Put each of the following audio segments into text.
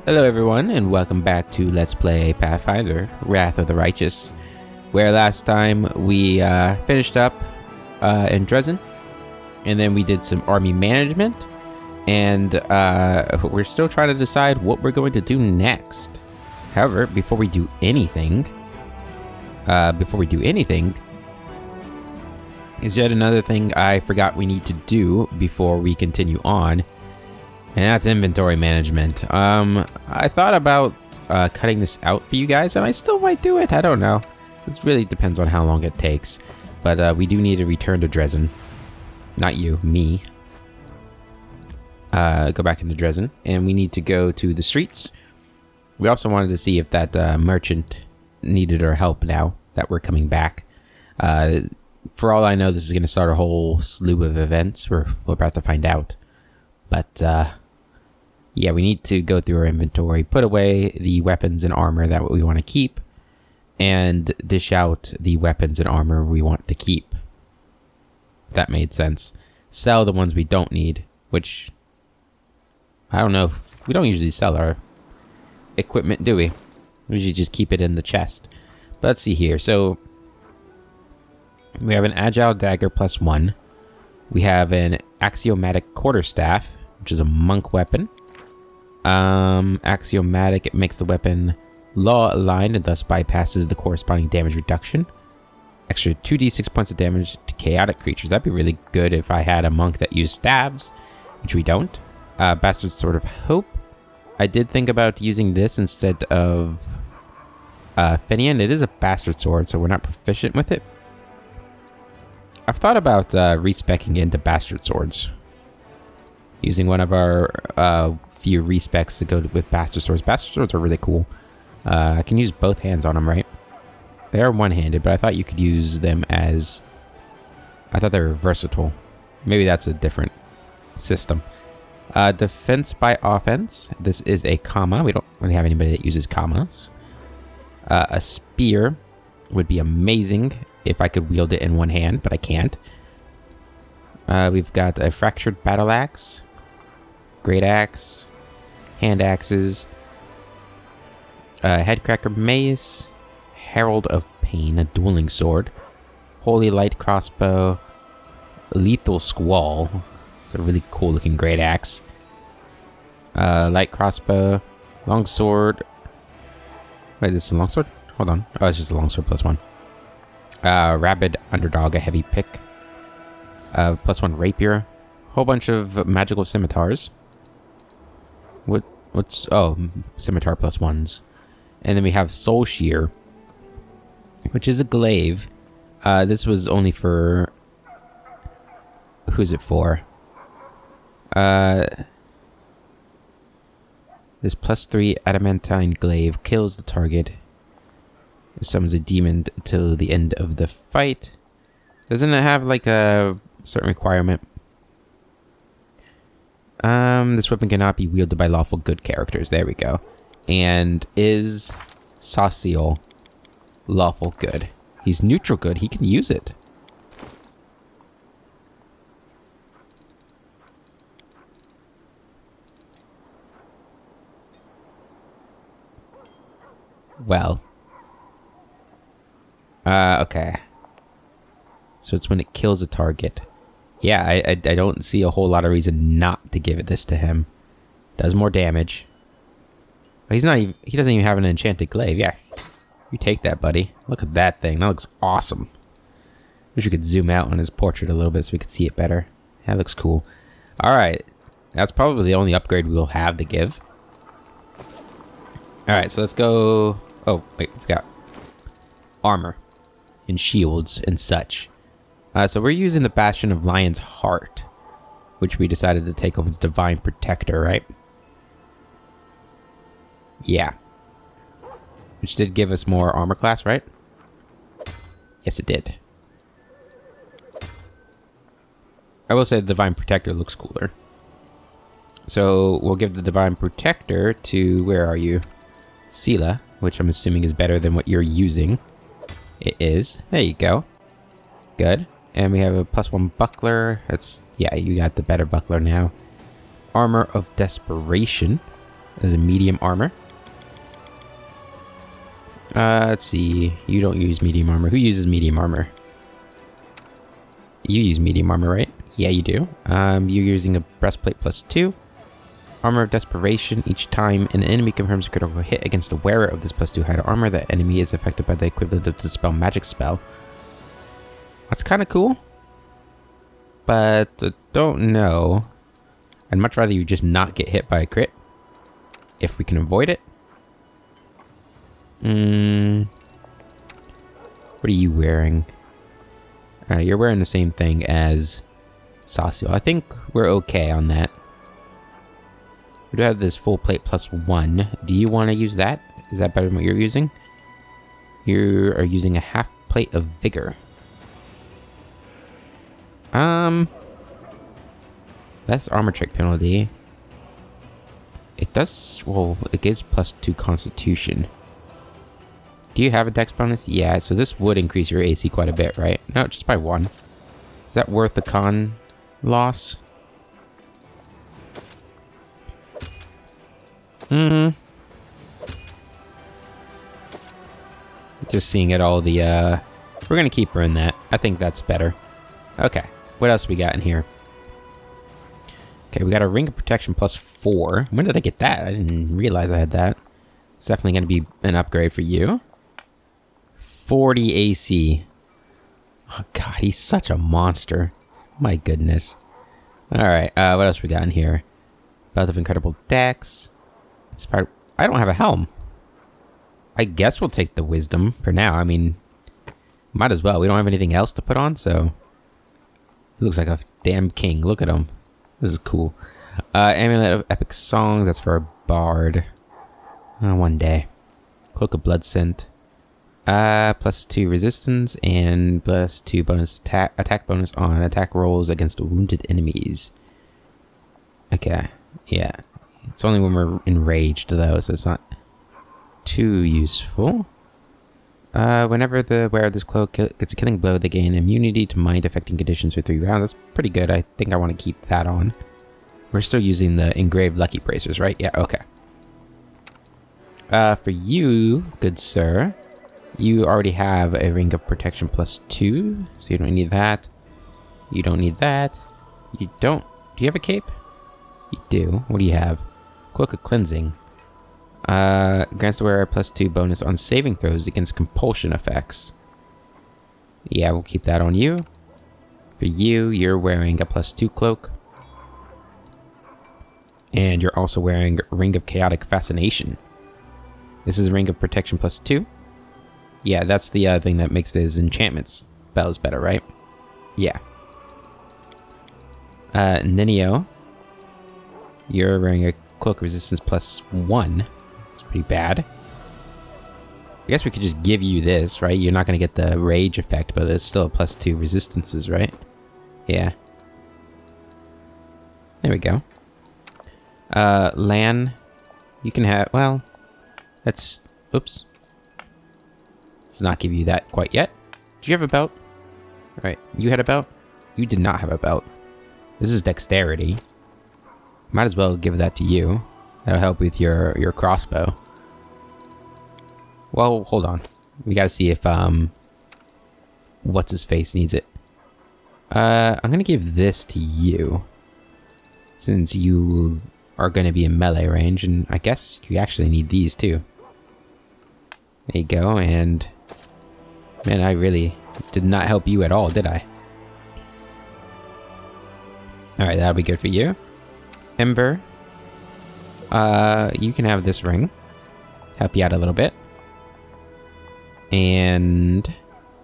Hello everyone, and welcome back to Let's Play Pathfinder, Wrath of the Righteous, where last time we finished up in Dresden, and then we did some army management, and we're still trying to decide what we're going to do next. However, before we do anything, is yet another thing I forgot we need to do before we continue on. And that's inventory management. I thought about cutting this out for you guys, and I still might do it. I don't know. It really depends on how long it takes. But we do need to return to Dresden. Not you, me. Go back into Dresden, and we need to go to the streets. We also wanted to see if that merchant needed our help now that we're coming back. For all I know, this is going to start a whole slew of events. We're about to find out. But, yeah, we need to go through our inventory, put away the weapons and armor that we want to keep, and dish out the weapons and armor we want to keep. If that made sense. Sell the ones we don't need, which, I don't know. We don't usually sell our equipment, do we? We usually just keep it in the chest. But let's see here. So, we have an Agile Dagger +1. We have an Axiomatic Quarterstaff, which is a monk weapon. Axiomatic, it makes the weapon law-aligned and thus bypasses the corresponding damage reduction. Extra 2d6 points of damage to chaotic creatures. That'd be really good if I had a monk that used stabs, which we don't. Bastard Sword of Hope. I did think about using this instead of Finian. It is a bastard sword, so we're not proficient with it. I've thought about respeccing into bastard swords. Using one of our few respecs to go with bastard swords. Bastard swords are really cool. I can use both hands on them, right? They are one-handed, but I thought you could use them as... I thought they were versatile. Maybe that's a different system. Defense by offense. This is a comma. We don't really have anybody that uses commas. A spear would be amazing if I could wield it in one hand, but I can't. We've got a fractured battle axe, great axe, hand axes, headcracker mace, herald of pain, a dueling sword, holy light crossbow, lethal squall. It's a really cool looking great axe. Light crossbow, long sword. Wait, this is a long sword? Hold on. Oh, it's just a long sword +1. Rabid underdog, a heavy pick. +1 rapier. Whole bunch of magical scimitars. What's... Oh, scimitar +1s. And then we have soul shear, which is a glaive. This was only for... Who's it for? This +3 adamantine glaive kills the target. It summons a demon till the end of the fight. Doesn't it have like a certain requirement? This weapon cannot be wielded by lawful good characters. There we go. And is Sauciel lawful good? He's neutral good. He can use it. Well. Okay. So it's when it kills a target. Yeah, I don't see a whole lot of reason not to give this to him. Does more damage. He doesn't even have an enchanted glaive. Yeah. You take that, buddy. Look at that thing. That looks awesome. Wish we could zoom out on his portrait a little bit so we could see it better. That looks cool. Alright. That's probably the only upgrade we'll have to give. Alright, so let's go... Oh, wait, we got armor and shields and such. So we're using the Bastion of Lion's Heart, which we decided to take over the Divine Protector, right? Yeah. Which did give us more armor class, right? Yes, it did. I will say the Divine Protector looks cooler. So we'll give the Divine Protector to, where are you? Sela, which I'm assuming is better than what you're using. It is. There you go. Good. And we have a +1 buckler. That's, yeah, you got the better buckler now. Armor of Desperation. as a medium armor. Let's see. You don't use medium armor. Who uses medium armor? You use medium armor, right? Yeah, you do. You're using a breastplate +2. Armor of Desperation. Each time an enemy confirms a critical hit against the wearer of this +2 hide armor, that enemy is affected by the equivalent of the spell magic spell. That's kind of cool. But I don't know. I'd much rather you just not get hit by a crit. If we can avoid it. What are you wearing? You're wearing the same thing as Sasio. I think we're okay on that. We do have this full plate +1. Do you want to use that? Is that better than what you're using? You are using a half plate of vigor. That's armor check penalty. It does, well, it gives +2 constitution. Do you have a dex bonus? Yeah, so this would increase your AC quite a bit, right? No, just by 1. Is that worth the con loss? Just seeing it all the, we're gonna keep her in that. I think that's better. Okay, what else we got in here? Okay, we got a Ring of Protection +4. When did I get that? I didn't realize I had that. It's definitely gonna be an upgrade for you. 40 AC. Oh god, he's such a monster. My goodness. Alright, what else we got in here? Belt of Incredible Dex. Inspired. I don't have a helm. I guess we'll take the Wisdom for now. I mean, might as well. We don't have anything else to put on, so... He looks like a damn king. Look at him. This is cool. Amulet of Epic Songs. That's for a bard. One day. Cloak of Blood Scent. +2 resistance and +2 bonus attack bonus on attack rolls against wounded enemies. Okay, yeah. It's only when we're enraged though, so it's not too useful. Whenever the wearer of this cloak gets a killing blow, they gain immunity to mind-affecting conditions for 3 rounds. That's pretty good. I think I want to keep that on. We're still using the engraved lucky bracers, right? Yeah, okay. For you, good sir, you already have a Ring of Protection +2, so you don't need that. You don't need that. You don't... Do you have a cape? You do. What do you have? Cloak of Cleansing. Grants the wearer a +2 bonus on saving throws against compulsion effects. Yeah, we'll keep that on you. For you, you're wearing a +2 cloak. And you're also wearing Ring of Chaotic Fascination. This is Ring of Protection +2. Yeah, that's the thing that makes his enchantments spells better, right? Yeah. Ninio. You're wearing a Cloak Resistance +1. It's pretty bad. I guess we could just give you this, right? You're not going to get the rage effect, but it's still a +2 resistances, right? Yeah. There we go. Lan. You can have... Well, that's... Oops. Does not give you that quite yet. Do you have a belt? Alright, you had a belt? You did not have a belt. This is dexterity. Might as well give that to you. That'll help with your crossbow. Well, hold on. We gotta see if, what's-his-face needs it. I'm gonna give this to you. Since you are gonna be in melee range, and I guess you actually need these too. There you go, and... Man, I really did not help you at all, did I? Alright, that'll be good for you. Ember. You can have this ring. Help you out a little bit. And...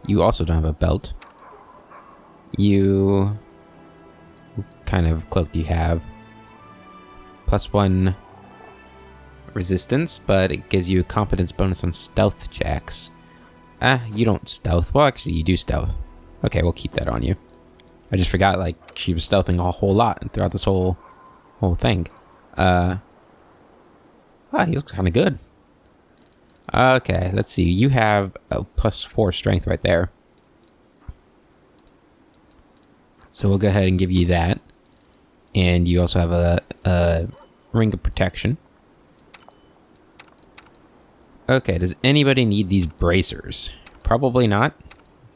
You also don't have a belt. You... What kind of cloak do you have? +1 resistance, but it gives you a competence bonus on stealth checks. You don't stealth. Well, actually, you do stealth. Okay, we'll keep that on you. I just forgot, like, she was stealthing a whole lot throughout this whole thing. He looks kind of good. Okay, let's see. You have a +4 strength right there. So we'll go ahead and give you that. And you also have a Ring of Protection. Okay, does anybody need these bracers? Probably not.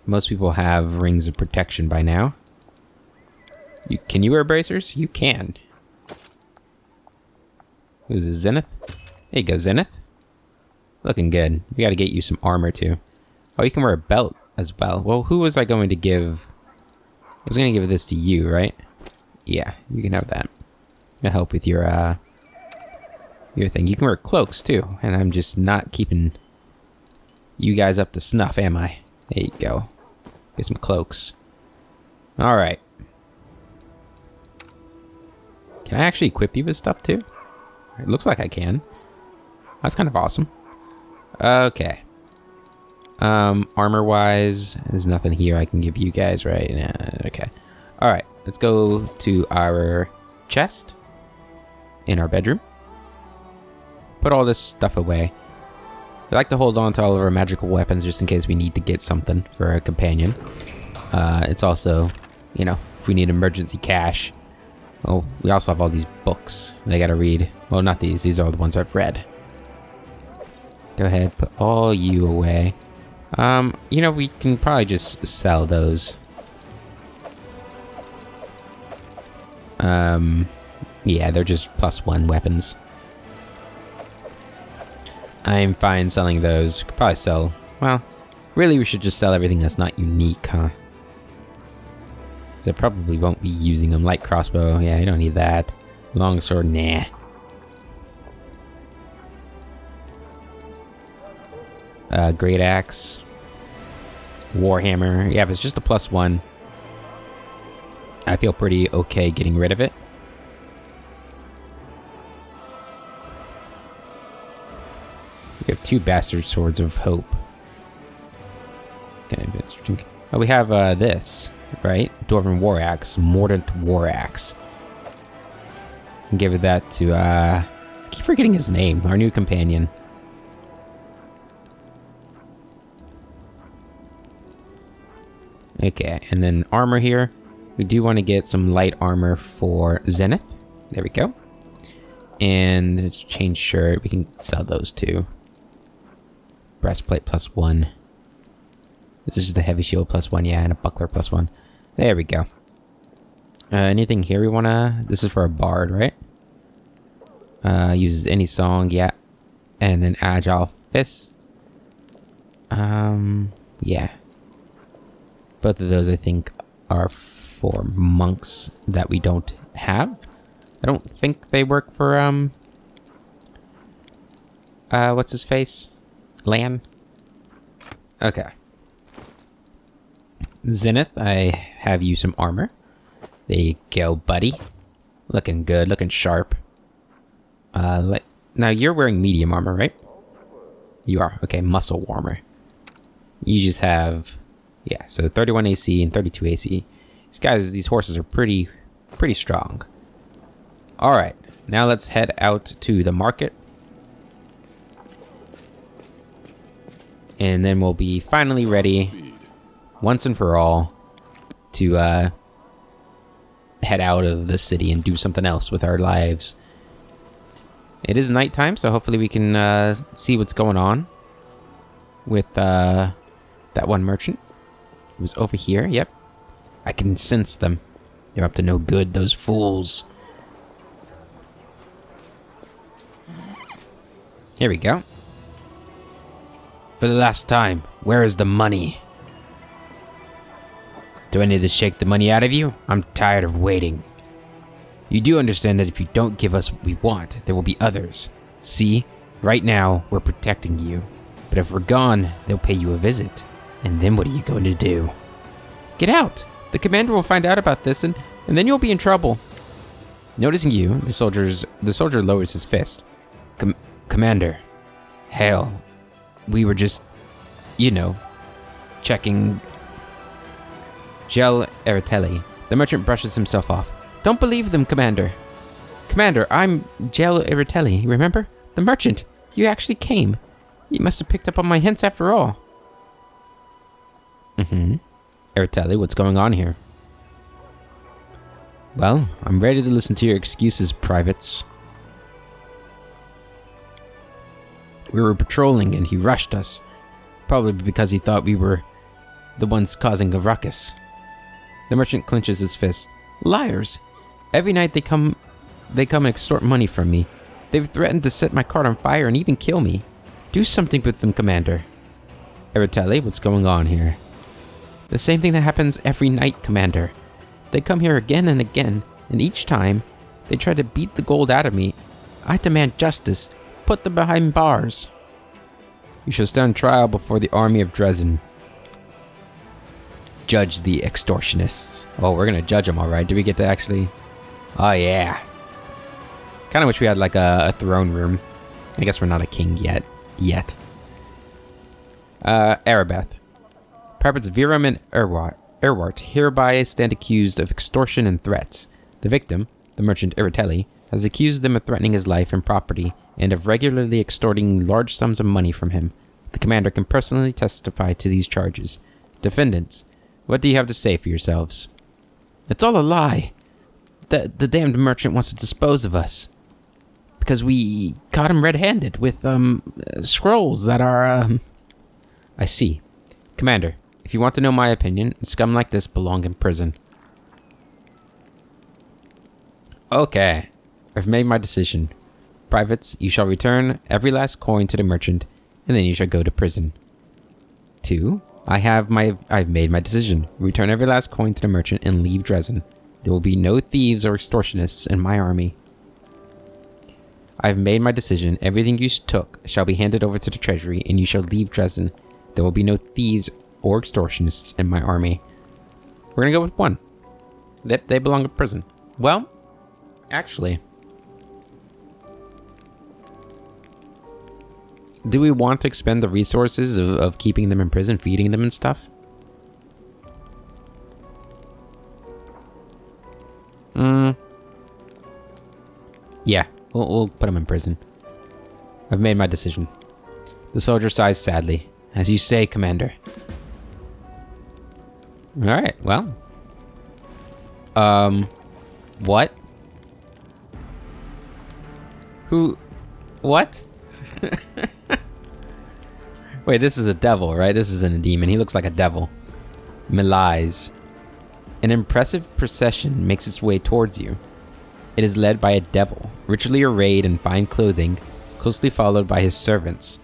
Most people have rings of protection by now. Can you wear bracers? You can. Who's this, Zenith? There you go, Zenith. Looking good. We gotta get you some armor, too. Oh, you can wear a belt as well. Well, who was I going to give? I was gonna give this to you, right? Yeah, you can have that. Gonna help with your thing. You can wear cloaks, too. And I'm just not keeping you guys up to snuff, am I? There you go. Get some cloaks. Alright. Can I actually equip you with stuff, too? It looks like I can. That's kind of awesome. Okay. Armor-wise, there's nothing here I can give you guys, right? Okay. Alright, let's go to our chest in our bedroom. Put all this stuff away. I like to hold on to all of our magical weapons just in case we need to get something for a companion. It's also, you know, if we need emergency cash. Oh, we also have all these books that I gotta read. Well, not these. These are the ones I've read. Go ahead, put all you away. You know, we can probably just sell those. Yeah, they're just +1 weapons. I'm fine selling those. Could probably sell... Well, really we should just sell everything that's not unique, huh? I probably won't be using them. Light crossbow, yeah, you don't need that. Longsword, nah. Great axe. Warhammer, yeah, if it's just a +1, I feel pretty okay getting rid of it. We have 2 bastard swords of hope. Okay, oh, we have this, right? Dwarven war axe, mordant war axe. And give that to I keep forgetting his name. Our new companion. Okay, and then armor here. We do want to get some light armor for Zenith. There we go. And change shirt. We can sell those too. Breastplate +1. This is just a heavy shield +1, yeah, and a buckler +1. There we go. Anything here we wanna... This is for a bard, right? Uses any song, yeah. And an agile fist. Yeah. Both of those, I think, are for monks that we don't have. I don't think they work for, what's his face? Lan? Okay. Zenith, I have you some armor. There you go, buddy. Looking good, looking sharp. Now you're wearing medium armor, right? You are. Okay, muscle armor. You just have... Yeah, so 31 AC and 32 AC. These horses are pretty strong. Alright, now let's head out to the market. And then we'll be finally ready, once and for all, to head out of the city and do something else with our lives. It is nighttime, so hopefully we can see what's going on with that one merchant. It was over here, yep. I can sense them. They're up to no good, those fools. Here we go. For the last time, where is the money? Do I need to shake the money out of you? I'm tired of waiting. You do understand that if you don't give us what we want, there will be others. See? Right now, we're protecting you. But if we're gone, they'll pay you a visit. And then what are you going to do? Get out! The commander will find out about this, and then you'll be in trouble. Noticing you, the soldier lowers his fist. Commander. Hell. We were just, you know, checking... Gel Eritelli. The merchant brushes himself off. Don't believe them, Commander. Commander, I'm Gel Eritelli, remember? The merchant. You actually came. You must have picked up on my hints after all. Eritelli, what's going on here? Well, I'm ready to listen to your excuses, privates. We were patrolling and he rushed us. Probably because he thought we were the ones causing a ruckus. The merchant clenches his fist. Liars! Every night they come and extort money from me. They've threatened to set my cart on fire and even kill me. Do something with them, Commander. Eritelli, what's going on here? The same thing that happens every night, Commander. They come here again and again, and each time, they try to beat the gold out of me. I demand justice. Put them behind bars. You shall stand trial before the army of Dresden. Judge the extortionists. Oh, we're gonna judge them, alright. Do we get to actually... Oh, yeah. Kind of wish we had, like, a throne room. I guess we're not a king yet. Arabeth. Prophets Viram and Erwart hereby stand accused of extortion and threats. The victim, the merchant Eritelli, has accused them of threatening his life and property and of regularly extorting large sums of money from him. The commander can personally testify to these charges. Defendants, what do you have to say for yourselves? It's all a lie. The damned merchant wants to dispose of us. Because we caught him red-handed with, scrolls that are, I see. Commander, if you want to know my opinion, scum like this belong in prison. Okay. I've made my decision. Privates, you shall return every last coin to the merchant, and then you shall go to prison. 2. I've made my decision. Return every last coin to the merchant and leave Dresden. There will be no thieves or extortionists in my army. I've made my decision. Everything you took shall be handed over to the treasury, and you shall leave Dresden. There will be no thieves or extortionists in my army. We're gonna go with 1. They belong in prison. Well, actually, do we want to expend the resources of keeping them in prison, feeding them and stuff? Yeah, we'll put them in prison. I've made my decision. The soldier sighs sadly. As you say, Commander. Alright, well. What? Who? What? Wait, this is a devil, right? This isn't a demon. He looks like a devil. Melies. An impressive procession makes its way towards you. It is led by a devil, richly arrayed in fine clothing, closely followed by his servants.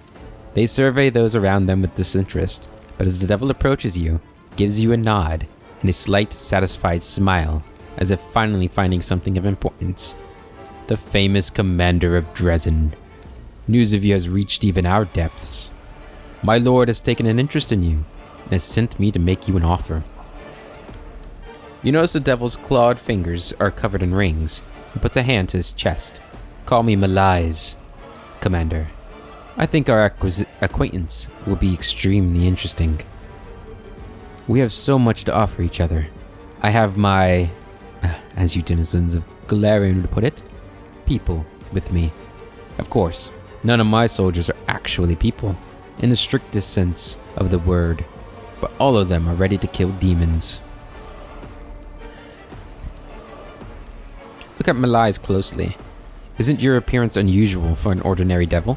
They survey those around them with disinterest, but as the devil approaches you, gives you a nod and a slight, satisfied smile, as if finally finding something of importance. The famous commander of Dresden. News of you has reached even our depths. My lord has taken an interest in you, and has sent me to make you an offer. You notice the devil's clawed fingers are covered in rings. He puts a hand to his chest. Call me Melies, Commander. I think our acquaintance will be extremely interesting. We have so much to offer each other. I have my, as you denizens of Galarian would put it, people with me. Of course, none of my soldiers are actually people, in the strictest sense of the word, but all of them are ready to kill demons. Look at Melies closely. Isn't your appearance unusual for an ordinary devil?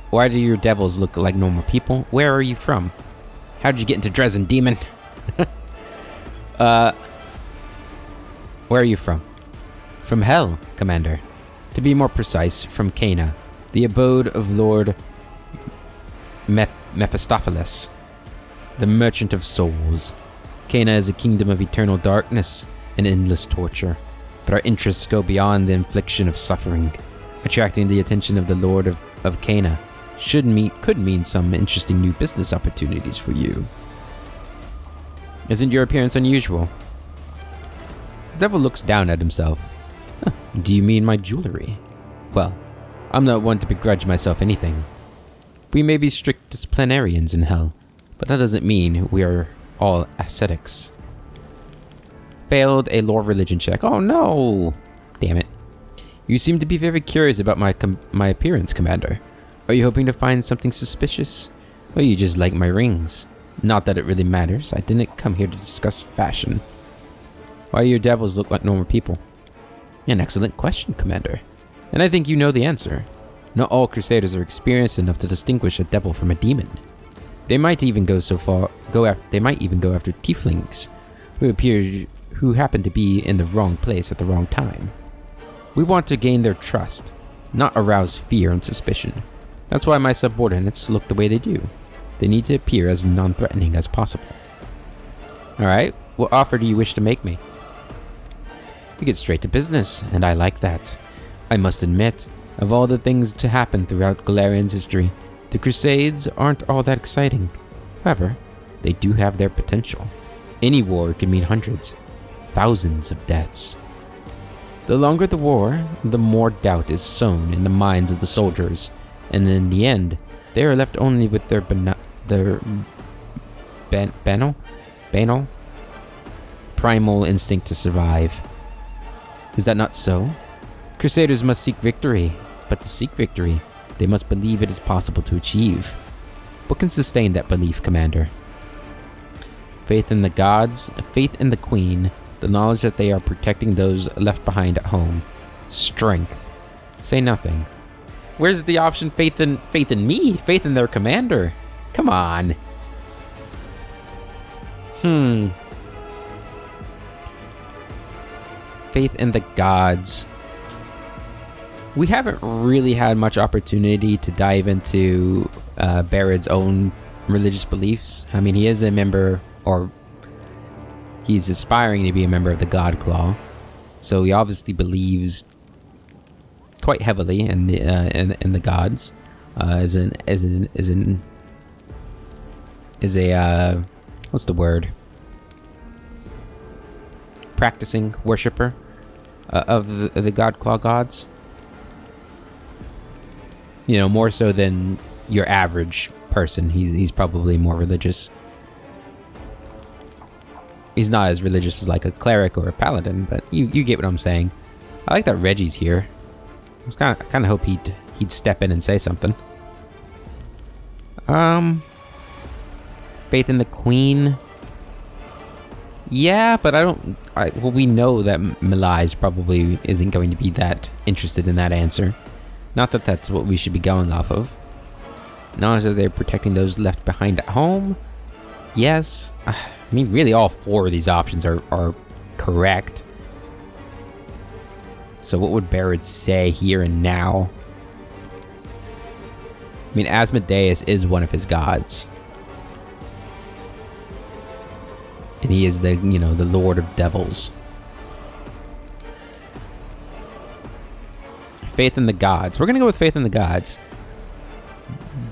Why do your devils look like normal people? Where are you from? How did you get into Dresden, demon? Where are you from? From hell, Commander. To be more precise, from Cana, the abode of Lord Mephistopheles, the merchant of souls. Cana is a kingdom of eternal darkness and endless torture, but our interests go beyond the infliction of suffering. Attracting the attention of the Lord of Cana could mean some interesting new business opportunities for you. Isn't your appearance unusual? The devil looks down at himself. Huh, do you mean my jewelry? Well, I'm not one to begrudge myself anything. We may be strict disciplinarians in hell, but that doesn't mean we are all ascetics. Failed a lore religion check. Oh no! Damn it. You seem to be very curious about my appearance, Commander. Are you hoping to find something suspicious? Or you just like my rings? Not that it really matters. I didn't come here to discuss fashion. Why do your devils look like normal people? An excellent question, Commander. And I think you know the answer. Not all Crusaders are experienced enough to distinguish a devil from a demon. They might even go after tieflings who happen to be in the wrong place at the wrong time. We want to gain their trust, not arouse fear and suspicion. That's why my subordinates look the way they do. They need to appear as non-threatening as possible. Alright, what offer do you wish to make me? We get straight to business, and I like that. I must admit, of all the things to happen throughout Galarian's history, the Crusades aren't all that exciting. However, they do have their potential. Any war can mean hundreds, thousands of deaths. The longer the war, the more doubt is sown in the minds of the soldiers, and in the end, they are left only with their banal primal instinct to survive. Is that not so? Crusaders must seek victory, but to seek victory, they must believe it is possible to achieve. What can sustain that belief, Commander? Faith in the gods, faith in the Queen, the knowledge that they are protecting those left behind at home. Strength. Say nothing. Where's the option faith in me? Faith in their commander? Come on. Faith in the gods. We haven't really had much opportunity to dive into Barrett's own religious beliefs. I mean, he is a member, or he's aspiring to be a member of the God Claw, so he obviously believes quite heavily in the gods, as a what's the word? Practicing worshipper of the God Claw gods. You know, more so than your average person. He's probably more religious. He's not as religious as like a cleric or a paladin, but you get what I'm saying. I like that Reggie's here. I kind of hope he'd step in and say something. Faith in the Queen. Yeah, but well, we know that Melies probably isn't going to be that interested in that answer. Not that that's what we should be going off of. Knowledge that they're protecting those left behind at home. Yes. I mean, really all four of these options are correct. So what would Barrett say here and now? I mean, Asmodeus is one of his gods. And he is the Lord of Devils. Faith in the gods. We're going to go with faith in the gods.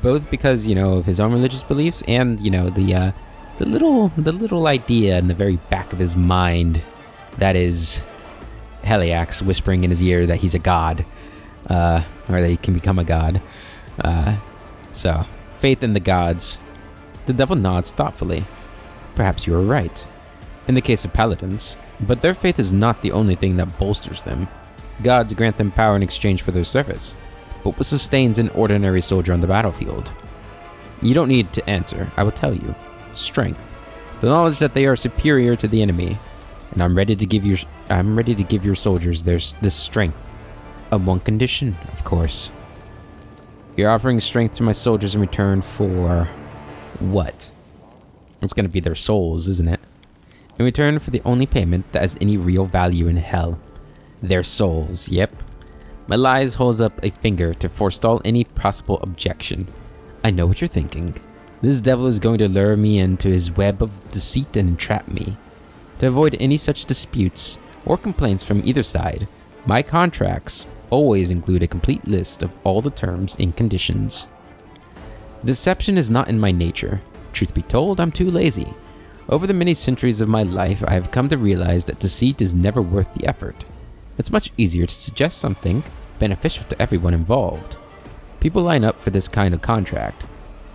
Both because, of his own religious beliefs and, the little idea in the very back of his mind that is Heliax whispering in his ear that he's a god, or that he can become a god. So, faith in the gods. The devil nods thoughtfully. Perhaps you are right. In the case of paladins, but their faith is not the only thing that bolsters them. Gods grant them power in exchange for their service. But what sustains an ordinary soldier on the battlefield? You don't need to answer. I will tell you. Strength. The knowledge that they are superior to the enemy. And I'm ready to give your soldiers this strength. On one condition, of course. You're offering strength to my soldiers in return for what? It's going to be their souls, isn't it? In return for the only payment that has any real value in hell. Their souls, yep. Melies holds up a finger to forestall any possible objection. I know what you're thinking. This devil is going to lure me into his web of deceit and entrap me. To avoid any such disputes or complaints from either side, my contracts always include a complete list of all the terms and conditions. Deception is not in my nature. Truth be told, I'm too lazy. Over the many centuries of my life, I have come to realize that deceit is never worth the effort. It's much easier to suggest something beneficial to everyone involved. People line up for this kind of contract,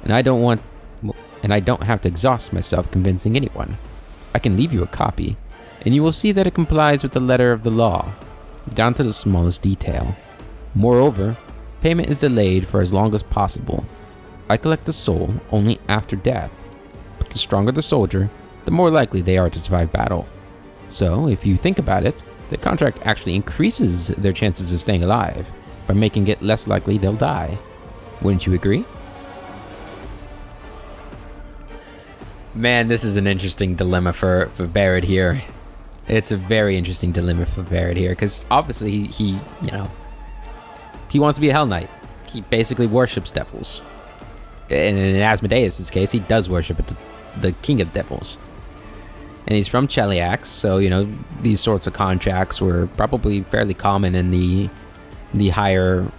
and I don't have to exhaust myself convincing anyone. I can leave you a copy, and you will see that it complies with the letter of the law, down to the smallest detail. Moreover, payment is delayed for as long as possible. I collect the soul only after death, but the stronger the soldier, the more likely they are to survive battle. So, if you think about it, the contract actually increases their chances of staying alive, by making it less likely they'll die. Wouldn't you agree? Man, this is an interesting dilemma for Barrett here. It's a very interesting dilemma for Barrett here, because obviously he wants to be a Hell Knight. He basically worships devils. And in Asmodeus' case, he does worship the King of Devils. And he's from Cheliax, so, these sorts of contracts were probably fairly common in the higher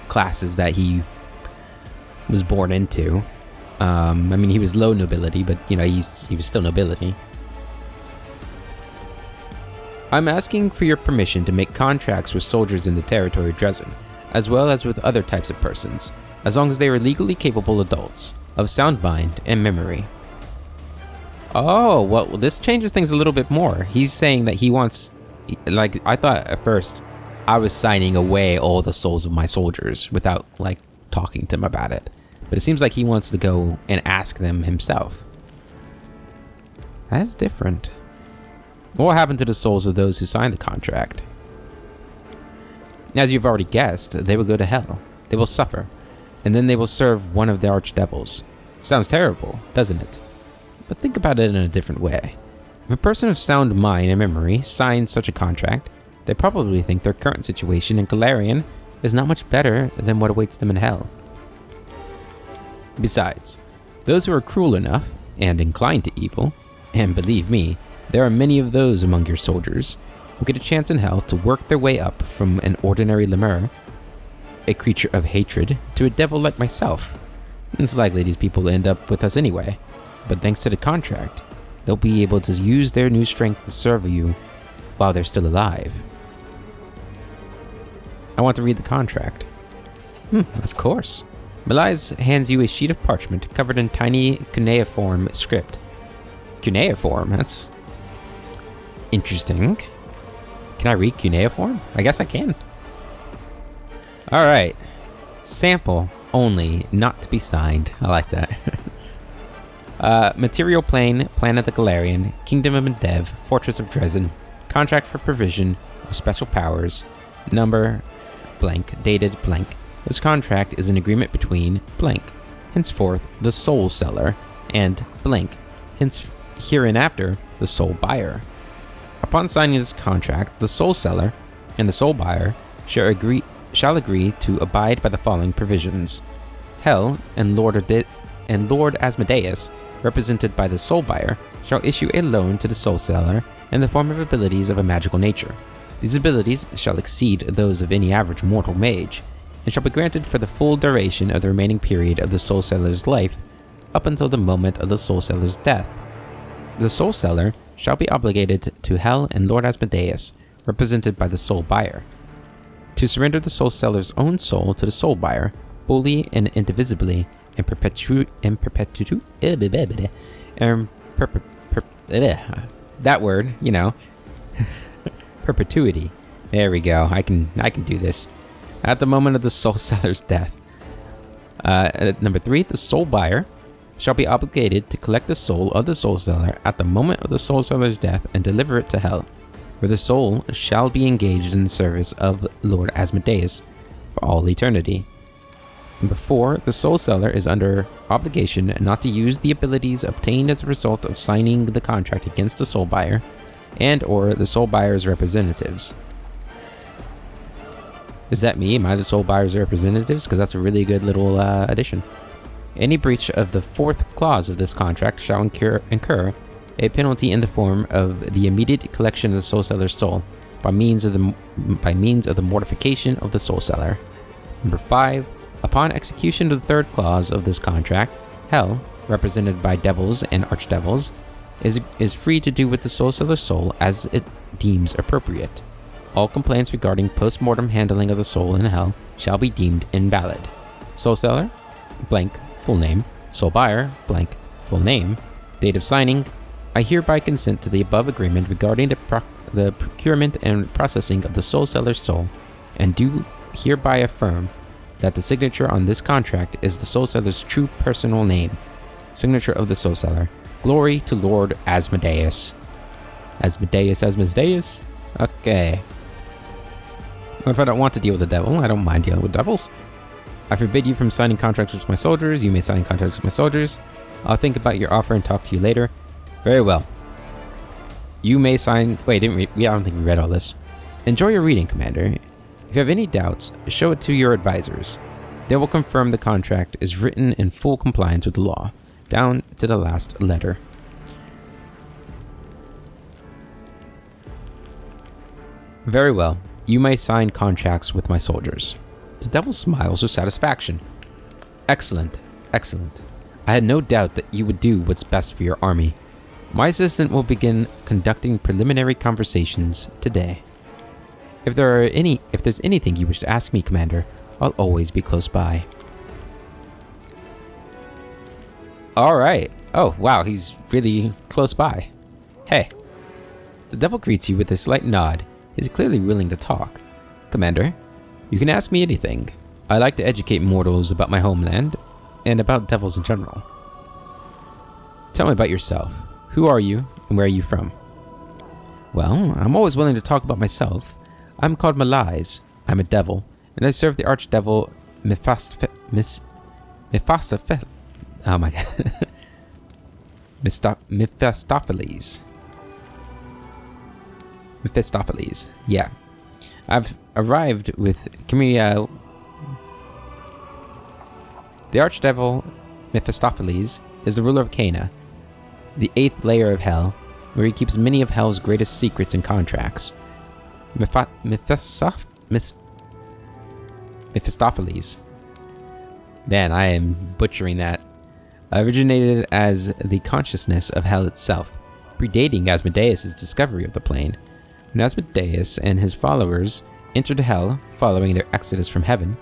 classes that he was born into. He was low nobility, but, he was still nobility. I'm asking for your permission to make contracts with soldiers in the territory of Dresden, as well as with other types of persons, as long as they are legally capable adults, of sound mind and memory. Oh, well, this changes things a little bit more. He's saying that he wants... I thought at first I was signing away all the souls of my soldiers without, talking to him about it. But it seems like he wants to go and ask them himself. That's different. What happened to the souls of those who signed the contract? As you've already guessed, they will go to hell. They will suffer. And then they will serve one of the archdevils. Sounds terrible, doesn't it? But think about it in a different way. If a person of sound mind and memory signs such a contract, they probably think their current situation in Galarian is not much better than what awaits them in hell. Besides, those who are cruel enough and inclined to evil, and believe me, there are many of those among your soldiers, will get a chance in hell to work their way up from an ordinary lemur, a creature of hatred, to a devil like myself. It's likely these people will end up with us anyway, but thanks to the contract, they'll be able to use their new strength to serve you while they're still alive. I want to read the contract. Of course. Melies hands you a sheet of parchment covered in tiny cuneiform script. Cuneiform? That's interesting. Can I read cuneiform? I guess I can. Alright. Sample only, not to be signed. I like that. Material plane, Planet the Galarian, Kingdom of Mendev, Fortress of Dresden, contract for provision of special powers, number blank, dated blank. This contract is an agreement between blank, henceforth the soul seller, and blank, hence hereinafter the soul buyer. Upon signing this contract, the soul seller and the soul buyer shall agree to abide by the following provisions. Hell and Lord Asmodeus, represented by the soul buyer, shall issue a loan to the soul seller in the form of abilities of a magical nature. These abilities shall exceed those of any average mortal mage, and shall be granted for the full duration of the remaining period of the soul seller's life, up until the moment of the soul seller's death. The soul seller shall be obligated to Hell and Lord Asmodeus, represented by the soul buyer, to surrender the soul seller's own soul to the soul buyer, fully and indivisibly, and perpetuity. There we go. I can do this. At the moment of the soul seller's death. Number 3, the soul buyer shall be obligated to collect the soul of the soul seller at the moment of the soul seller's death and deliver it to Hell, where the soul shall be engaged in the service of Lord Asmodeus for all eternity. Number 4, the soul seller is under obligation not to use the abilities obtained as a result of signing the contract against the soul buyer and or the soul buyer's representatives. Is that me? Am I the soul buyer's representatives? Because that's a really good little addition. Any breach of the 4th clause of this contract shall incur a penalty in the form of the immediate collection of the soul seller's soul by means of the mortification of the soul seller. Number 5, upon execution of the 3rd clause of this contract, Hell, represented by devils and archdevils, is free to do with the soul seller's soul as it deems appropriate. All complaints regarding post-mortem handling of the soul in Hell shall be deemed invalid. Soul seller, blank, full name. Soul buyer, blank, full name. Date of signing. I hereby consent to the above agreement regarding the procurement and processing of the soul seller's soul, and do hereby affirm that the signature on this contract is the soul seller's true personal name. Signature of the soul seller. Glory to Lord Asmodeus. Asmodeus. Okay. What if I don't want to deal with the devil? I don't mind dealing with devils. I forbid you from signing contracts with my soldiers. You may sign contracts with my soldiers. I'll think about your offer and talk to you later. Very well. You may sign... Wait, I don't think we read all this. Enjoy your reading, Commander. If you have any doubts, show it to your advisors. They will confirm the contract is written in full compliance with the law, down to the last letter. Very well. You may sign contracts with my soldiers. The devil smiles with satisfaction. Excellent. Excellent. I had no doubt that you would do what's best for your army. My assistant will begin conducting preliminary conversations today. If there's anything you wish to ask me, Commander, I'll always be close by. Alright. Oh, wow, he's really close by. Hey. The devil greets you with a slight nod. He's clearly willing to talk. Commander, you can ask me anything. I like to educate mortals about my homeland, and about devils in general. Tell me about yourself. Who are you, and where are you from? Well, I'm always willing to talk about myself. I'm called Melies. I'm a devil, and I serve the archdevil Oh my god. Mephistopheles. Yeah. I've arrived with... the archdevil Mephistopheles is the ruler of Cana, the 8th layer of hell, where he keeps many of hell's greatest secrets and contracts. Mephistopheles. Man, I am butchering that. Originated as the consciousness of hell itself, predating Asmodeus' discovery of the plane. When Asmodeus and his followers entered hell following their exodus from heaven,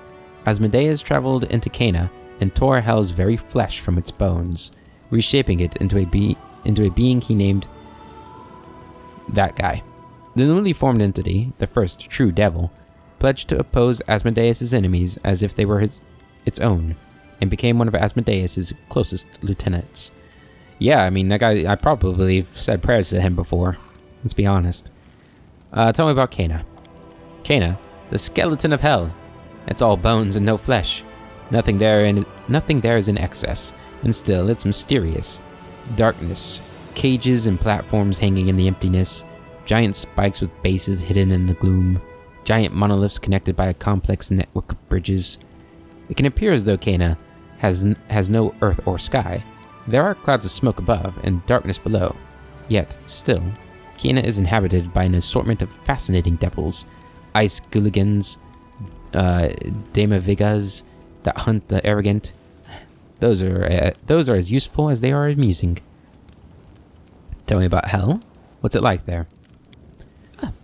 Asmodeus traveled into Cana and tore hell's very flesh from its bones, reshaping it into a being he named that guy. The newly formed entity, the first true devil, pledged to oppose Asmodeus' enemies as if they were its own, and became one of Asmodeus' closest lieutenants. Yeah, I mean, that guy, I probably said prayers to him before. Let's be honest. Tell me about Cana. Cana, the skeleton of hell. It's all bones and no flesh. Nothing there is in excess, and still it's mysterious. Darkness, cages and platforms hanging in the emptiness, giant spikes with bases hidden in the gloom, giant monoliths connected by a complex network of bridges. It can appear as though Cana has no earth or sky. There are clouds of smoke above and darkness below. Yet, still, Cana is inhabited by an assortment of fascinating devils, ice gulligans, demavigas that hunt the arrogant. Those are as useful as they are amusing. Tell me about hell. What's it like there?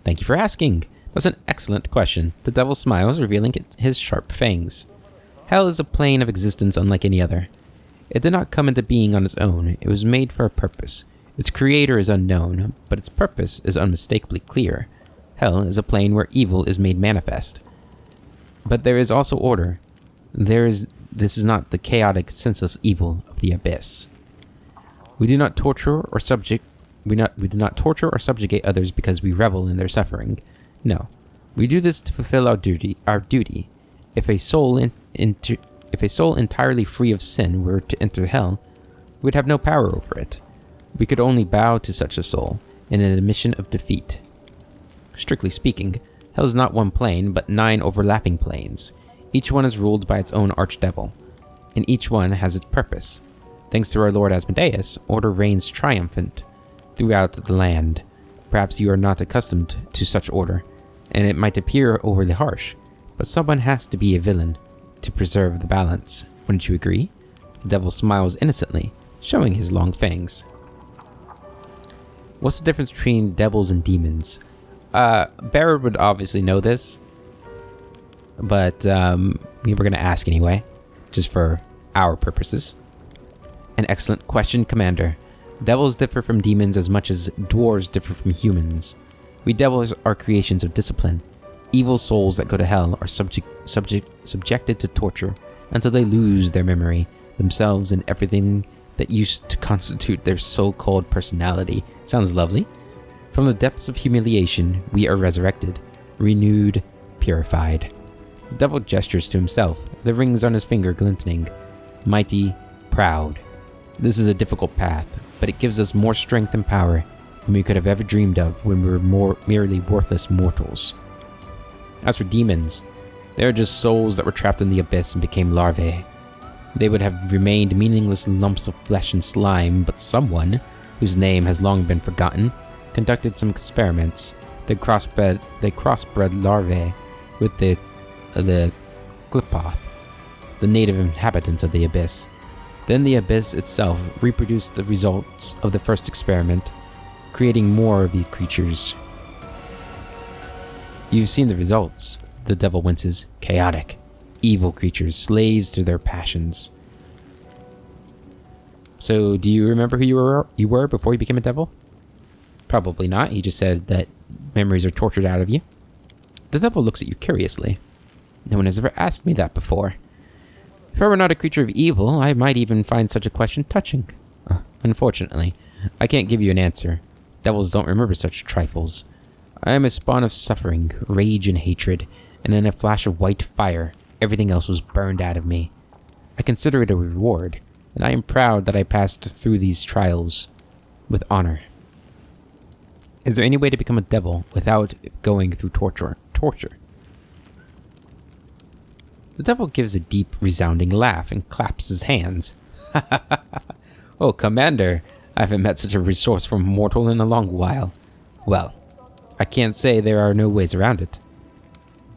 Thank you for asking. That's an excellent question. The devil smiles, revealing his sharp fangs. Hell is a plane of existence unlike any other. It did not come into being on its own. It was made for a purpose. Its creator is unknown, but its purpose is unmistakably clear. Hell is a plane where evil is made manifest. But there is also order. This is not the chaotic, senseless evil of the abyss. We do not torture or subjugate others because we revel in their suffering. No, we do this to fulfill our duty. If a soul entirely free of sin were to enter hell, we would have no power over it. We could only bow to such a soul in an admission of defeat. Strictly speaking, hell is not one plane, but 9 overlapping planes. Each one is ruled by its own archdevil, and each one has its purpose. Thanks to our Lord Asmodeus, order reigns triumphant throughout the land. Perhaps you are not accustomed to such order, and it might appear overly harsh, but someone has to be a villain to preserve the balance. Wouldn't you agree? The devil smiles innocently, showing his long fangs. What's the difference between devils and demons? Barrett would obviously know this, but we were going to ask anyway, just for our purposes. An excellent question, Commander. Devils differ from demons as much as dwarves differ from humans. We devils are creations of discipline. Evil souls that go to hell are subjected to torture until they lose their memory, themselves, and everything that used to constitute their so-called personality. Sounds lovely. From the depths of humiliation, we are resurrected, renewed, purified. The devil gestures to himself, the rings on his finger glinting. Mighty, proud. This is a difficult path, but it gives us more strength and power than we could have ever dreamed of when we were merely worthless mortals. As for demons, they are just souls that were trapped in the abyss and became larvae. They would have remained meaningless lumps of flesh and slime, but someone, whose name has long been forgotten, conducted some experiments. They crossbred larvae with the Clipoth, the native inhabitants of the abyss. Then the abyss itself reproduced the results of the first experiment, creating more of these creatures. You've seen the results. The devil winces. Chaotic, evil creatures, slaves to their passions. So, do you remember who you were before you became a devil? Probably not. He just said that memories are tortured out of you. The devil looks at you curiously. No one has ever asked me that before. If I were not a creature of evil, I might even find such a question touching. Unfortunately, I can't give you an answer. Devils don't remember such trifles. I am a spawn of suffering, rage, and hatred, and in a flash of white fire, everything else was burned out of me. I consider it a reward, and I am proud that I passed through these trials with honor. Is there any way to become a devil without going through torture? The devil gives a deep, resounding laugh and claps his hands. Oh, Commander, I haven't met such a resourceful mortal in a long while. Well, I can't say there are no ways around it.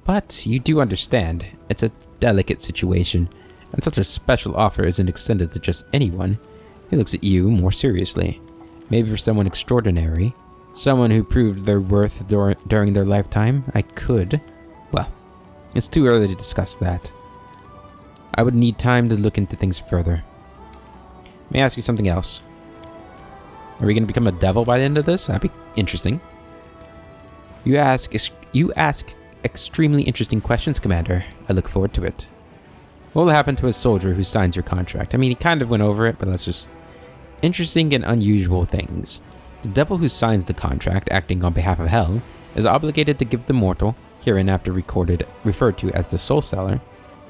But you do understand, it's a delicate situation, and such a special offer isn't extended to just anyone. He looks at you more seriously. Maybe for someone extraordinary, someone who proved their worth during their lifetime, I could. Well, it's too early to discuss that. I would need time to look into things further. May I ask you something else? Are we going to become a devil by the end of this? That'd be interesting. You ask extremely interesting questions, Commander. I look forward to it. What will happen to a soldier who signs your contract? I mean, he kind of went over it, but that's just interesting and unusual things. The devil who signs the contract, acting on behalf of Hell, is obligated to give the mortal, hereinafter referred to as the soul seller,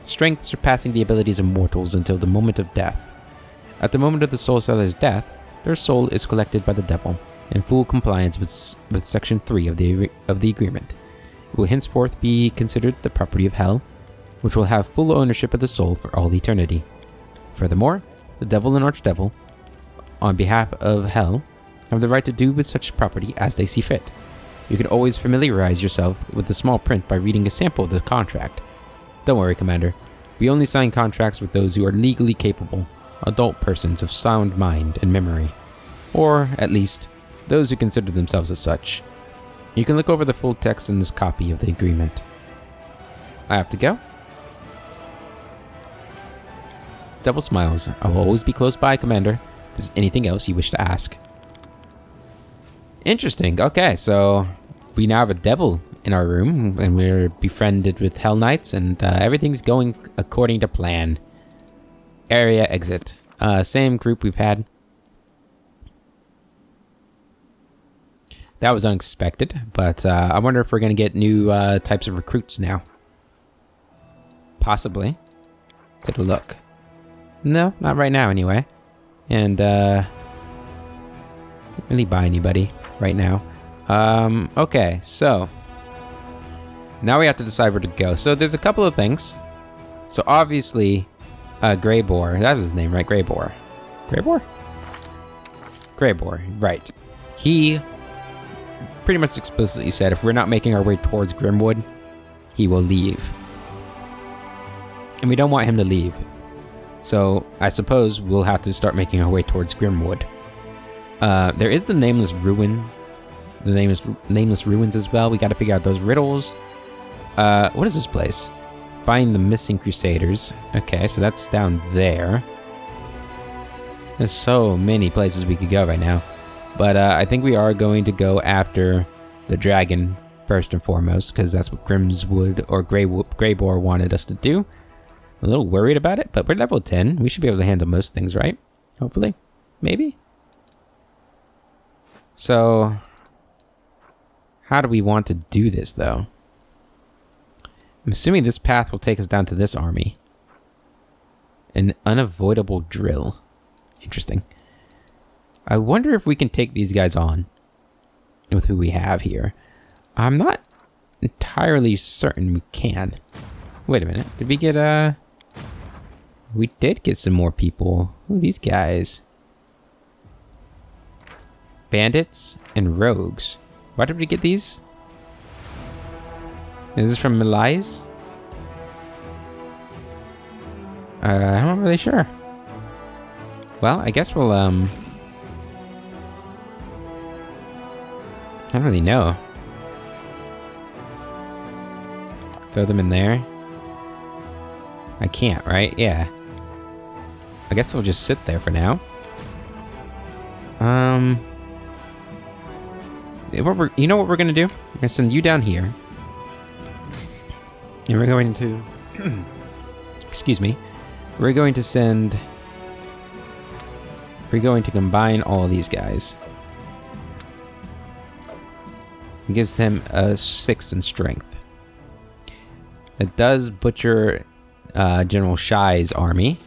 strength surpassing the abilities of mortals until the moment of death. At the moment of the soul seller's death, their soul is collected by the devil, in full compliance with Section 3 of the agreement. It will henceforth be considered the property of Hell, which will have full ownership of the soul for all eternity. Furthermore, the devil and archdevil, on behalf of Hell, have the right to do with such property as they see fit. You can always familiarize yourself with the small print by reading a sample of the contract. Don't worry, Commander. We only sign contracts with those who are legally capable, adult persons of sound mind and memory. Or, at least, those who consider themselves as such. You can look over the full text in this copy of the agreement. I have to go. Devil smiles. I will always be close by, Commander. If there's anything else you wish to ask. Interesting. Okay, so we now have a devil in our room, and we're befriended with Hell Knights, and everything's going according to plan. Area exit. Same group we've had. That was unexpected, but I wonder if we're going to get new types of recruits now. Possibly. Take a look. No, not right now anyway. And, can't really buy anybody right now. Okay, so now we have to decide where to go. So there's a couple of things. So obviously, Greybor, that was his name, right? Greybor. Greybor? Greybor, right. He pretty much explicitly said if we're not making our way towards Grimwood, he will leave. And we don't want him to leave. So I suppose we'll have to start making our way towards Grimwood. There is the Nameless Ruin. The Nameless Ruins as well. We got to figure out those riddles. What is this place? Find the missing Crusaders. Okay, so that's down there. There's so many places we could go right now. But I think we are going to go after the dragon first and foremost, because that's what Grimswood or Greybor wanted us to do. I'm a little worried about it, but we're level 10. We should be able to handle most things, right? Hopefully. Maybe? So, how do we want to do this, though? I'm assuming this path will take us down to this army. An unavoidable drill. Interesting. I wonder if we can take these guys on with who we have here. I'm not entirely certain we can. Wait a minute. Did we get we did get some more people. Who are these guys? Bandits and rogues. Why did we get these? Is this from Melies? I'm not really sure. Well, I guess we'll, I don't really know. Throw them in there. I can't, right? Yeah. I guess we'll just sit there for now. You know what we're gonna do? We're gonna send you down here. And we're going to... excuse me. We're going to send... We're going to combine all of these guys. It gives them a 6 in strength. It does butcher General Shai's army.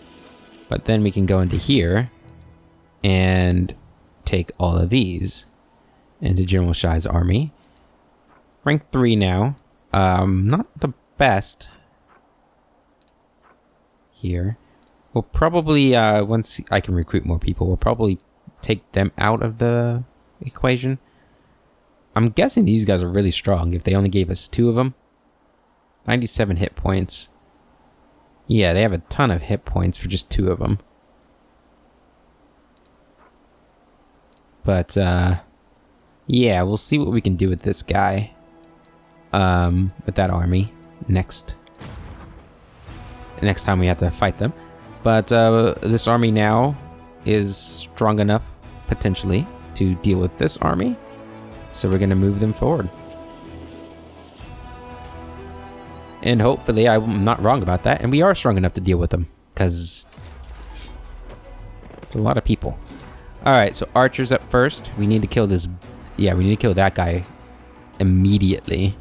But then we can go into here and take all of these into General Shai's army. Rank 3 now. Not the best here. We'll probably, once I can recruit more people, we'll probably take them out of the equation. I'm guessing these guys are really strong if they only gave us 2 of them. 97 hit points. Yeah, they have a ton of hit points for just 2 of them. But, yeah, we'll see what we can do with this guy. With that army. Next time we have to fight them. But this army now is strong enough, potentially, to deal with this army. So we're going to move them forward. And hopefully I'm not wrong about that. And we are strong enough to deal with them. Because it's a lot of people. Alright, so archers up first. We need to kill this... Yeah, we need to kill that guy immediately.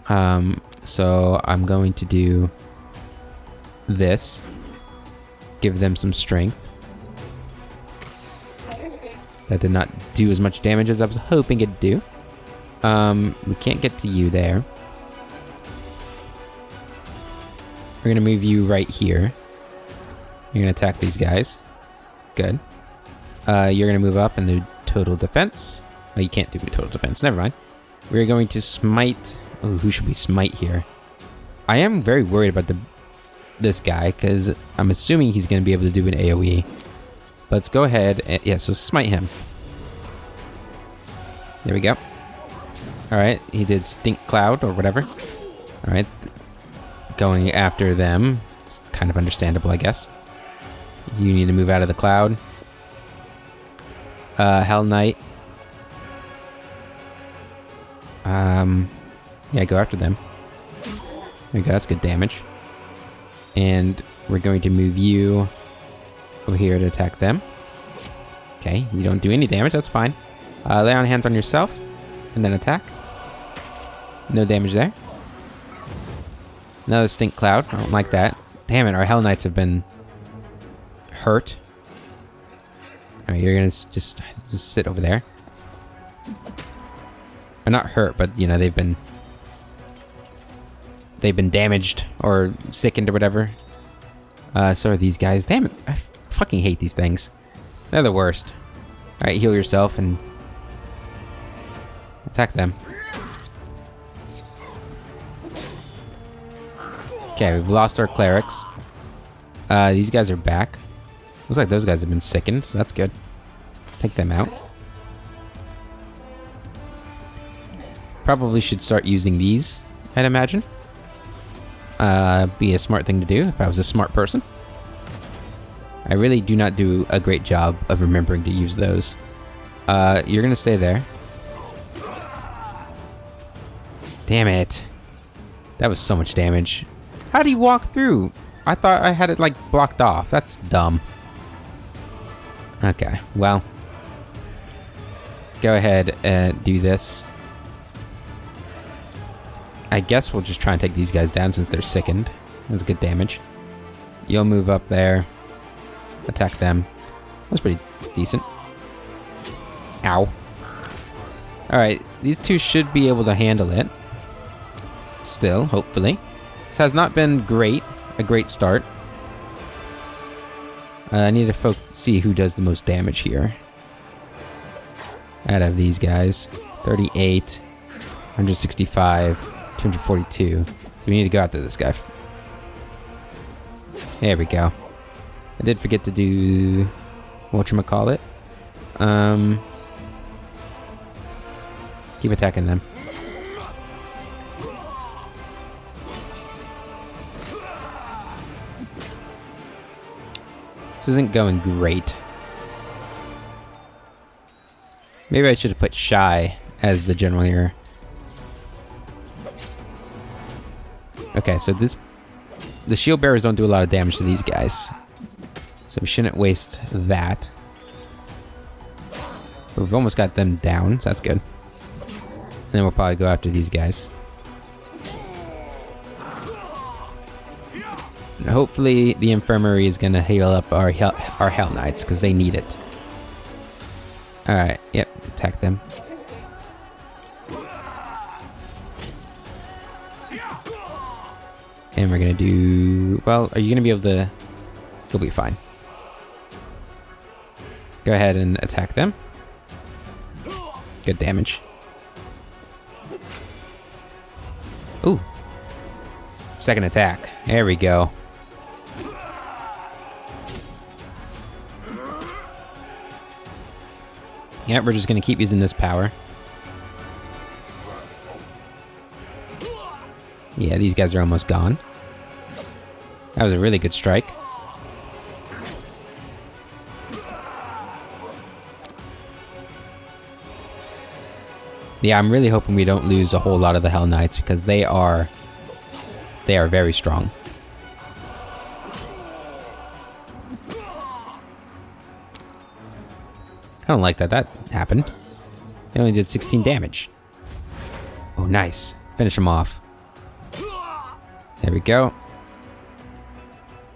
So I'm going to do this. Give them some strength. That did not do as much damage as I was hoping it'd do. We can't get to you there. We're gonna move you right here. You're gonna attack these guys. Good. You're gonna move up and do total defense. Oh, you can't do total defense. Never mind. We're going to smite... Oh, who should we smite here? I am very worried about this guy, because I'm assuming he's going to be able to do an AoE. Let's go ahead and... Yeah, so smite him. There we go. Alright, he did Stink Cloud, or whatever. Alright. Going after them. It's kind of understandable, I guess. You need to move out of the cloud. Hell Knight. Yeah, go after them. There we go, that's good damage. And we're going to move you over here to attack them. Okay, you don't do any damage, that's fine. Lay on hands on yourself, and then attack. No damage there. Another Stink Cloud, I don't like that. Damn it, our Hell Knights have been hurt. Alright, you're gonna just sit over there. Or not hurt, but, you know, they've been damaged or sickened or whatever. So are these guys. Damn it. I fucking hate these things. They're the worst. Alright, heal yourself and attack them. Okay, we've lost our clerics. These guys are back. Looks like those guys have been sickened, so that's good. Take them out. Probably should start using these, I'd imagine. Be a smart thing to do if I was a smart person. I really do not do a great job of remembering to use those. You're gonna stay there. Damn it. That was so much damage. How do you walk through? I thought I had it, like, blocked off. That's dumb. Okay, well. Go ahead and do this. I guess we'll just try and take these guys down since they're sickened. That's good damage. You'll move up there. Attack them. That's pretty decent. Ow. Alright, these two should be able to handle it. Still, hopefully. This has not been great. A great start. I need to see who does the most damage here. Out of these guys. 38, 165, 242. We need to go after this guy. There we go. I did forget to do... whatchamacallit. Keep attacking them. This isn't going great. Maybe I should have put Shy as the general here. Okay, so the shield bearers don't do a lot of damage to these guys. So we shouldn't waste that. But we've almost got them down, so that's good. And then we'll probably go after these guys. And hopefully the infirmary is going to heal up our Hell Knights, because they need it. Alright, yep, attack them. And we're going to do... well, are you going to be able to... you'll be fine. Go ahead and attack them. Good damage. Ooh. Second attack. There we go. Yeah, we're just going to keep using this power. Yeah, these guys are almost gone. That was a really good strike. Yeah, I'm really hoping we don't lose a whole lot of the Hell Knights, because they are very strong. I don't like that happened. They only did 16 damage. Oh, nice. Finish them off. There we go.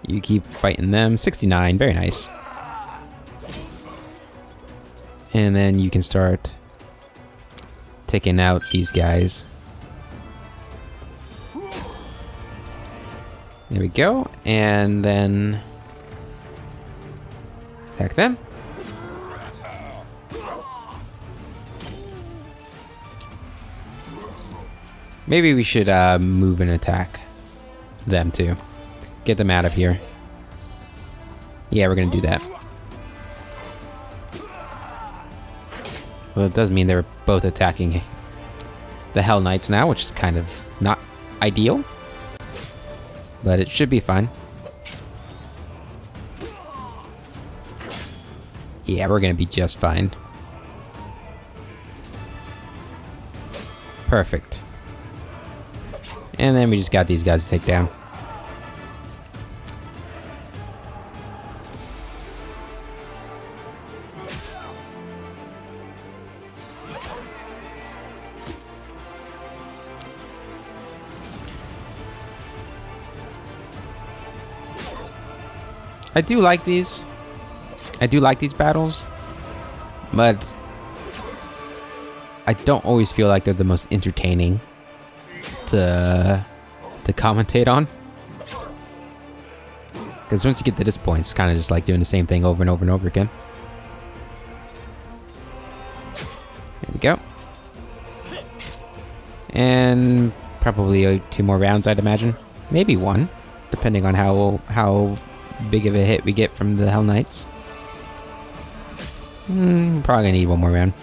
You keep fighting them. 69, very nice. And then you can start taking out these guys. There we go. And then attack them. Maybe we should move and attack them too. Get them out of here. Yeah, we're gonna do that. Well, it does mean they're both attacking the Hell Knights now, which is kind of not ideal. But it should be fine. Yeah, we're gonna be just fine. Perfect. And then we just got these guys to take down. I do like these. I do like these battles. But I don't always feel like they're the most entertaining to commentate on. Because once you get to this point, it's kind of just like doing the same thing over and over and over again. There we go. And probably 2 more rounds, I'd imagine. Maybe 1, depending on how big of a hit we get from the Hell Knights. Probably gonna need 1 more round.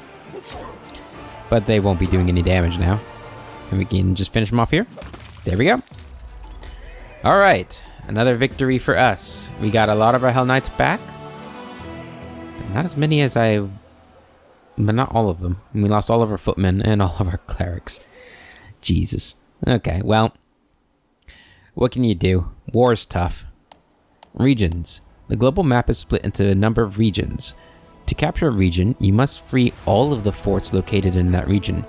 But they won't be doing any damage now. And we can just finish them off here. There we go. Alright, another victory for us. We got a lot of our Hell Knights back. Not as many as but not all of them. And we lost all of our footmen and all of our clerics. Jesus. Okay, well, what can you do? War's tough. Regions. The global map is split into a number of regions. To capture a region, you must free all of the forts located in that region.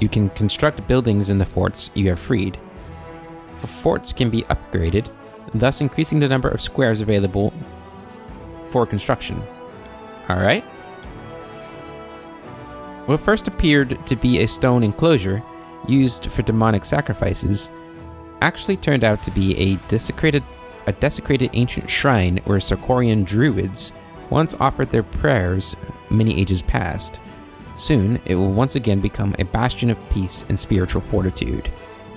You can construct buildings in the forts you have freed. For forts can be upgraded, thus increasing the number of squares available for construction. Alright. What first appeared to be a stone enclosure used for demonic sacrifices actually turned out to be a desecrated ancient shrine where Sarkorian druids once offered their prayers many ages past. Soon, it will once again become a bastion of peace and spiritual fortitude.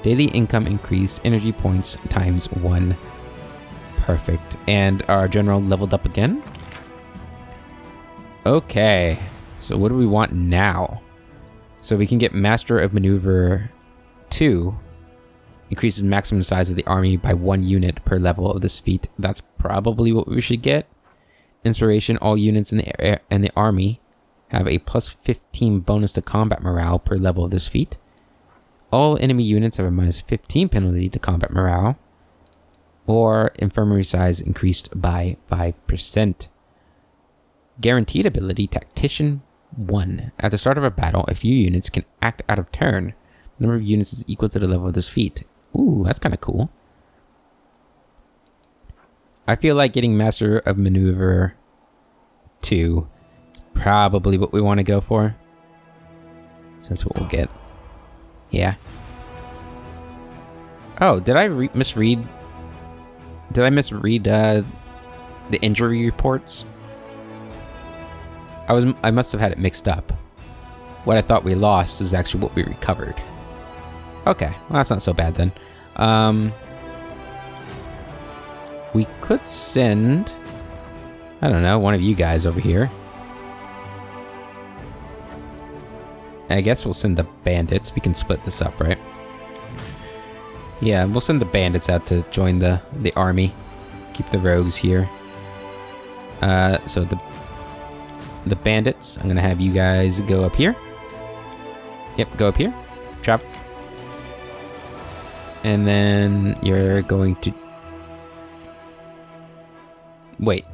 Daily income increased, energy points times 1. Perfect. And our general leveled up again. Okay, so what do we want now? So we can get Master of Maneuver 2. Increases maximum size of the army by 1 unit per level of this feat. That's probably what we should get. Inspiration, all units in the army have a plus 15 bonus to combat morale per level of this feat. All enemy units have a minus 15 penalty to combat morale. Or infirmary size increased by 5%. Guaranteed ability, Tactician 1. At the start of a battle, a few units can act out of turn. The number of units is equal to the level of this feat. Ooh, that's kind of cool. I feel like getting Master of Maneuver 2 is probably what we want to go for. So that's what we'll get. Yeah. Oh, did I misread? Did I misread the injury reports? I must have had it mixed up. What I thought we lost is actually what we recovered. Okay, well that's not so bad then. We could send, I don't know, one of you guys over here. I guess we'll send the bandits. We can split this up, right? Yeah, we'll send the bandits out to join the army. Keep the rogues here. So the bandits, I'm gonna have you guys go up here. Yep, go up here. Chop. And then you're going to... Wait.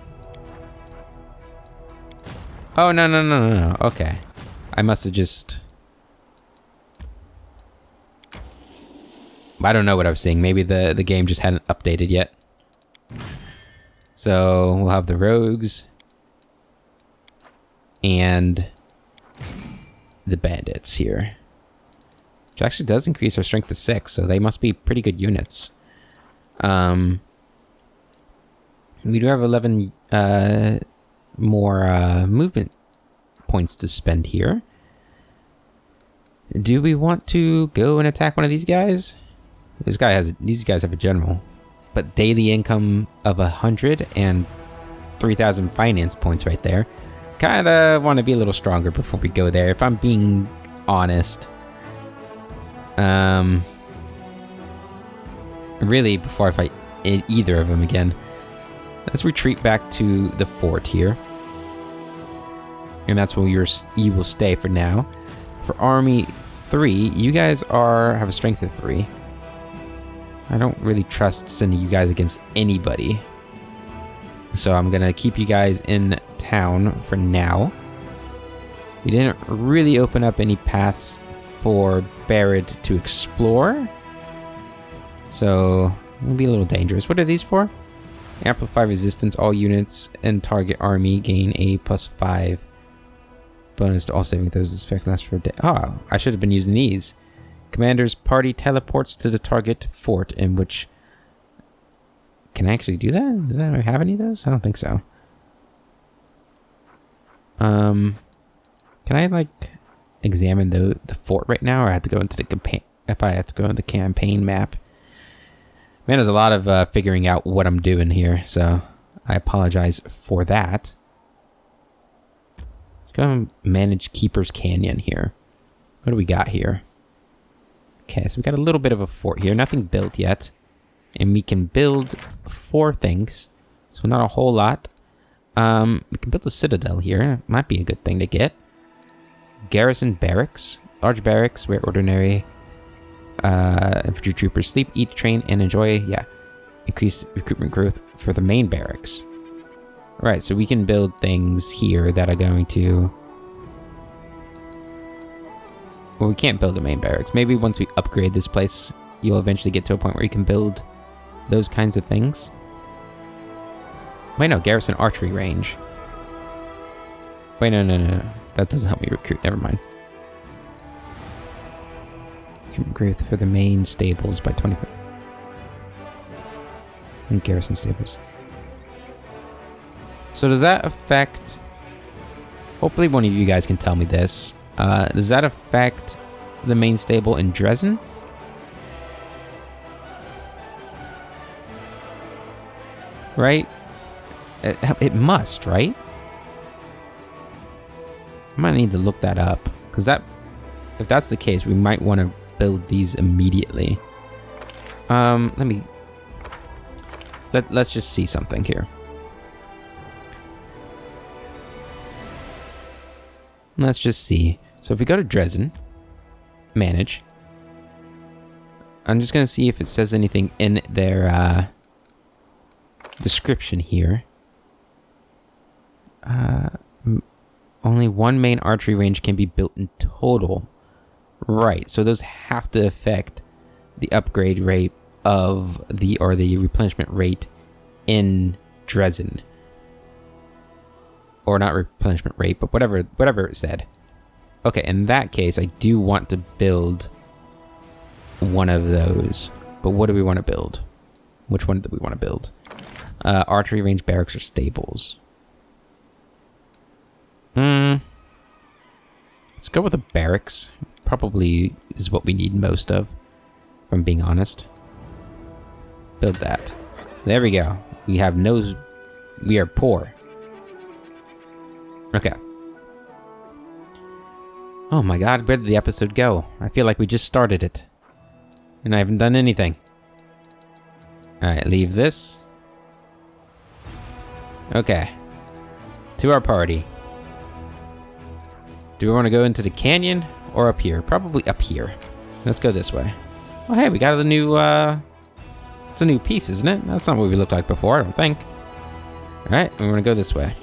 Oh, no. Okay. I must have just... I don't know what I was saying. Maybe the game just hadn't updated yet. So we'll have the rogues and the bandits here. Which actually does increase our strength to 6, so they must be pretty good units. We do have 11 more movement points to spend here. Do we want to go and attack one of these guys? These guys have a general, but daily income of 100 and 3,000 finance points right there. Kind of want to be a little stronger before we go there, if I'm being honest. Really, before I fight either of them again. Let's retreat back to the fort here. And that's where you will stay for now. For Army 3, you guys have a strength of 3. I don't really trust sending you guys against anybody. So I'm going to keep you guys in town for now. We didn't really open up any paths for Barad to explore. So it'll be a little dangerous. What are these for? Amplify resistance. All units and target army gain a +5 bonus to all saving throws. This effect lasts for a day. Oh, I should have been using these. Commander's party teleports to the target fort in which... Can I actually do that? Does I have any of those? I don't think so. Can I, like, examine the fort right now, or I have to go into the campaign? If I have to go into the campaign map. Man, there's a lot of figuring out what I'm doing here, so I apologize for that. Let's go and manage Keeper's Canyon here. What do we got here? Okay, so we got a little bit of a fort here. Nothing built yet. And we can build 4 things. So not a whole lot. We can build a citadel here. Might be a good thing to get. Garrison barracks. Large barracks where ordinary infantry troopers sleep, eat, train, and enjoy. Yeah. Increase recruitment growth for the main barracks. Alright, so we can build things here that are going to Well, we can't build a main barracks. Maybe once we upgrade this place, you'll eventually get to a point where you can build those kinds of things. Wait, no, garrison archery range. Wait, no. That doesn't help me recruit. Never mind. Human growth for the main stables by 20%. And garrison stables. So does that affect... Hopefully one of you guys can tell me this. Does that affect the main stable in Dresden? Right? It must, right? I might need to look that up. Because if that's the case, we might want to build these immediately. Let's just see something here. Let's just see. So if we go to Dresden, manage. I'm just going to see if it says anything in their description here. Only one main archery range can be built in total. Right, so those have to affect the upgrade rate of the replenishment rate in Dresden. Or not replenishment rate, but whatever it said. Okay, in that case, I do want to build one of those. But what do we want to build? Which one do we want to build? Archery range, barracks, or stables? Let's go with a barracks. Probably is what we need most of, if I'm being honest. Build that. There we go. We are poor. Okay. Oh my god, where did the episode go? I feel like we just started it. And I haven't done anything. Alright, leave this. Okay. To our party. Do we want to go into the canyon or up here? Probably up here. Let's go this way. Oh hey, we got a new, it's a new piece, isn't it? That's not what we looked like before, I don't think. Alright, we want to go this way.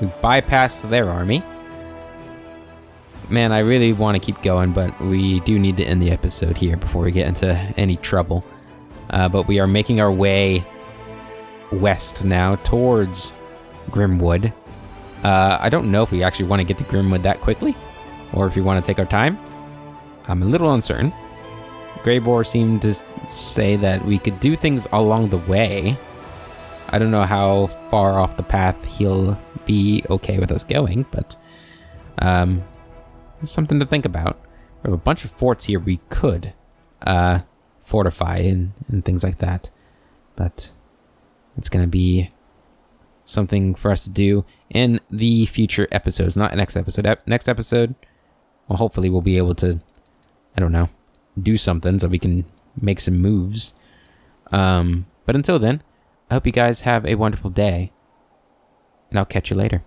We bypassed their army. Man, I really want to keep going, but we do need to end the episode here before we get into any trouble. But we are making our way west now towards Grimwood. I don't know if we actually want to get to Grimwood that quickly, or if we want to take our time. I'm a little uncertain. Greyboar seemed to say that we could do things along the way. I don't know how far off the path he'll be okay with us going, but it's something to think about. We have a bunch of forts here we could fortify and things like that, but it's going to be something for us to do in the future episodes, not next episode. Next episode, well, hopefully we'll be able to, I don't know, do something so we can make some moves. But until then, I hope you guys have a wonderful day, and I'll catch you later.